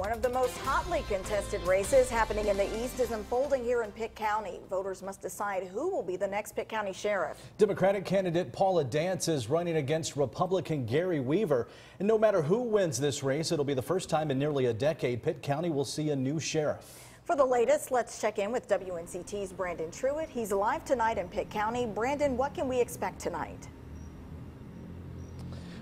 One of the most hotly contested races happening in the East is unfolding here in Pitt County. Voters must decide who will be the next Pitt County sheriff. Democratic candidate Paula Dance is running against Republican Gary Weaver. And no matter who wins this race, it'll be the first time in nearly a decade Pitt County will see a new sheriff. For the latest, let's check in with WNCT's Brandon Truitt. He's live tonight in Pitt County. Brandon, what can we expect tonight?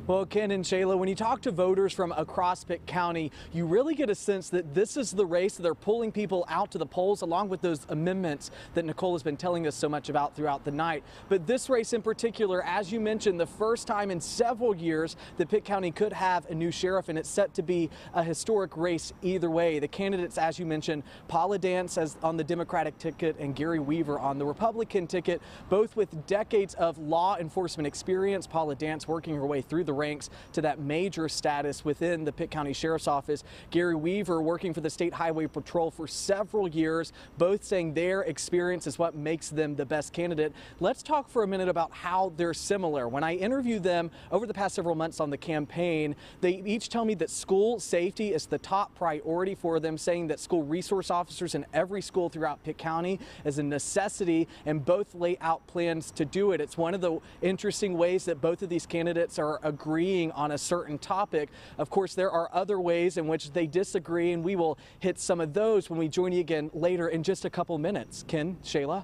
Well, Ken and Shayla, when you talk to voters from across Pitt County, you really get a sense that this is the race that they're pulling people out to the polls, along with those amendments that Nicole has been telling us so much about throughout the night. But this race in particular, as you mentioned, the first time in several years that Pitt County could have a new sheriff, and it's set to be a historic race either way. The candidates, as you mentioned, Paula Dance on the Democratic ticket and Gary Weaver on the Republican ticket, both with decades of law enforcement experience. Paula Dance working her way through the ranks to that major status within the Pitt County Sheriff's Office. Gary Weaver working for the State Highway Patrol for several years, both saying their experience is what makes them the best candidate. Let's talk for a minute about how they're similar. When I interviewed them over the past several months on the campaign, they each tell me that school safety is the top priority for them, saying that school resource officers in every school throughout Pitt County is a necessity, and both lay out plans to do it. It's one of the interesting ways that both of these candidates are agreeing on a certain topic. Of course, there are other ways in which they disagree, and we will hit some of those when we join you again later in just a couple minutes. Ken, Shayla.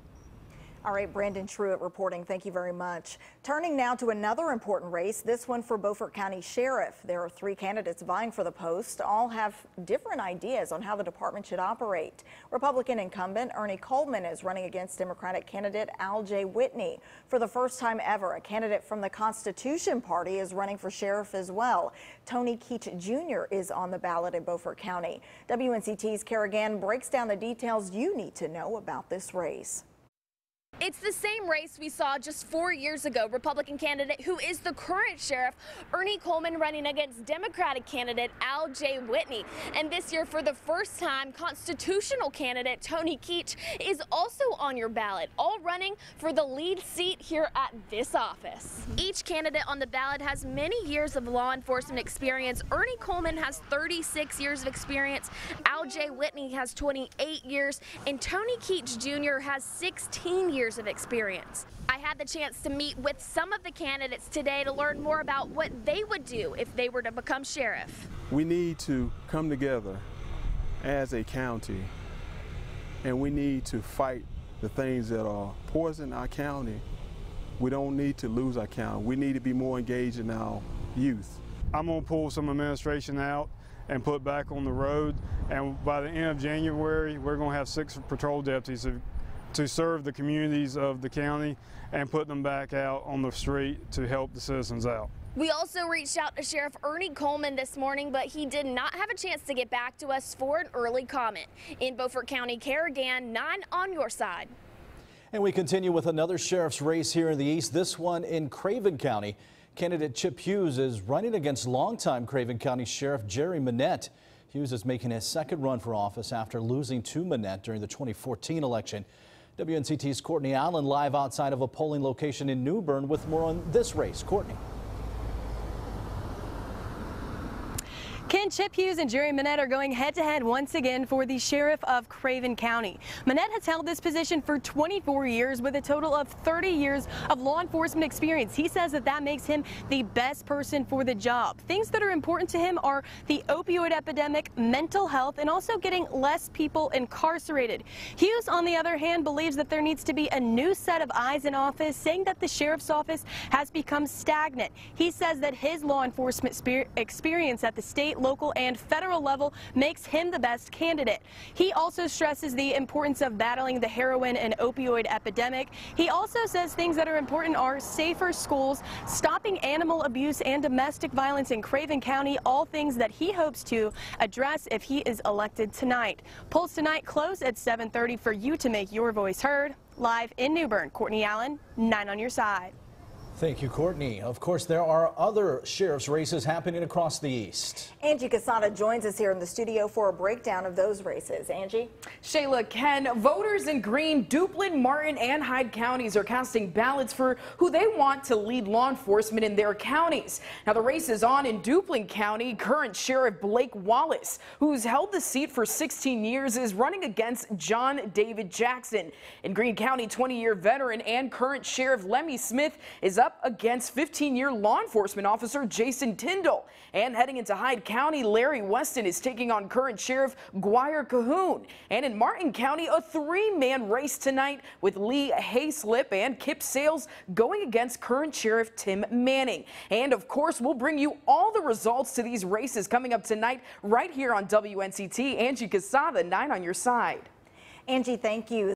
All right, Brandon Truitt reporting. Thank you very much. Turning now to another important race, this one for Beaufort County Sheriff. There are 3 candidates vying for the post. All have different ideas on how the department should operate. Republican incumbent Ernie Coleman is running against Democratic candidate Al J. Whitney. For the first time ever, a candidate from the Constitution Party is running for sheriff as well. Tony Keach Jr. is on the ballot in Beaufort County. WNCT's Craven breaks down the details you need to know about this race. It's the same race we saw just 4 years ago. Republican candidate who is the current sheriff, Ernie Coleman, running against Democratic candidate Al J. Whitney. And this year, for the first time, constitutional candidate Tony Keach is also on your ballot, all running for the lead seat here at this office. Each candidate on the ballot has many years of law enforcement experience. Ernie Coleman has 36 years of experience, Al J. Whitney has 28 years, and Tony Keach Jr. has 16 years of experience. I had the chance to meet with some of the candidates today to learn more about what they would do if they were to become sheriff. We need to come together as a county, and we need to fight the things that are poisoning our county. We don't need to lose our county. We need to be more engaged in our youth. I'm going to pull some administration out and put back on the road, and by the end of January we're going to have 6 patrol deputies to serve the communities of the county and put them back out on the street to help the citizens out. We also reached out to Sheriff Ernie Coleman this morning, but he did not have a chance to get back to us for an early comment. In Beaufort County, Craven, 9 on your side. And we continue with another sheriff's race here in the East, this one in Craven County. Candidate Chip Hughes is running against longtime Craven County Sheriff Jerry Manette. Hughes is making his second run for office after losing to Manette during the 2014 election. WNCT's Courtney Allen live outside of a polling location in New Bern with more on this race. Courtney. Ken, Chip Hughes and Jerry Manette are going head-to-head once again for the sheriff of Craven County. Manette has held this position for 24 years with a total of 30 years of law enforcement experience. He says that makes him the best person for the job. Things that are important to him are the opioid epidemic, mental health, and also getting less people incarcerated. Hughes, on the other hand, believes that there needs to be a new set of eyes in office, saying that the sheriff's office has become stagnant. He says that his law enforcement experience at the state, local, and federal level makes him the best candidate. He also stresses the importance of battling the heroin and opioid epidemic. He also says things that are important are safer schools, stopping animal abuse and domestic violence in Craven County, all things that he hopes to address if he is elected tonight. Polls tonight close at 7:30 for you to make your voice heard. Live in New Bern, Courtney Allen, 9 on your side. Thank you, Courtney. Of course, there are other sheriff's races happening across the East. Angie Casada joins us here in the studio for a breakdown of those races. Angie? Shayla, Ken, voters in Greene, Duplin, Martin, and Hyde counties are casting ballots for who they want to lead law enforcement in their counties. Now, the race is on in Duplin County. Current Sheriff Blake Wallace, who's held the seat for 16 years, is running against John David Jackson. In Greene County, 20-year veteran and current Sheriff Lemmy Smith is up against 15-year law enforcement officer Jason Tyndall. And heading into Hyde County, Larry Weston is taking on current Sheriff Guire Cahoon. And in Martin County, a three-man race tonight with Lee Hayslip and Kip Sales going against current Sheriff Tim Manning. And of course, we'll bring you all the results to these races coming up tonight right here on WNCT. Angie Casada, 9 on your side. Angie, thank you.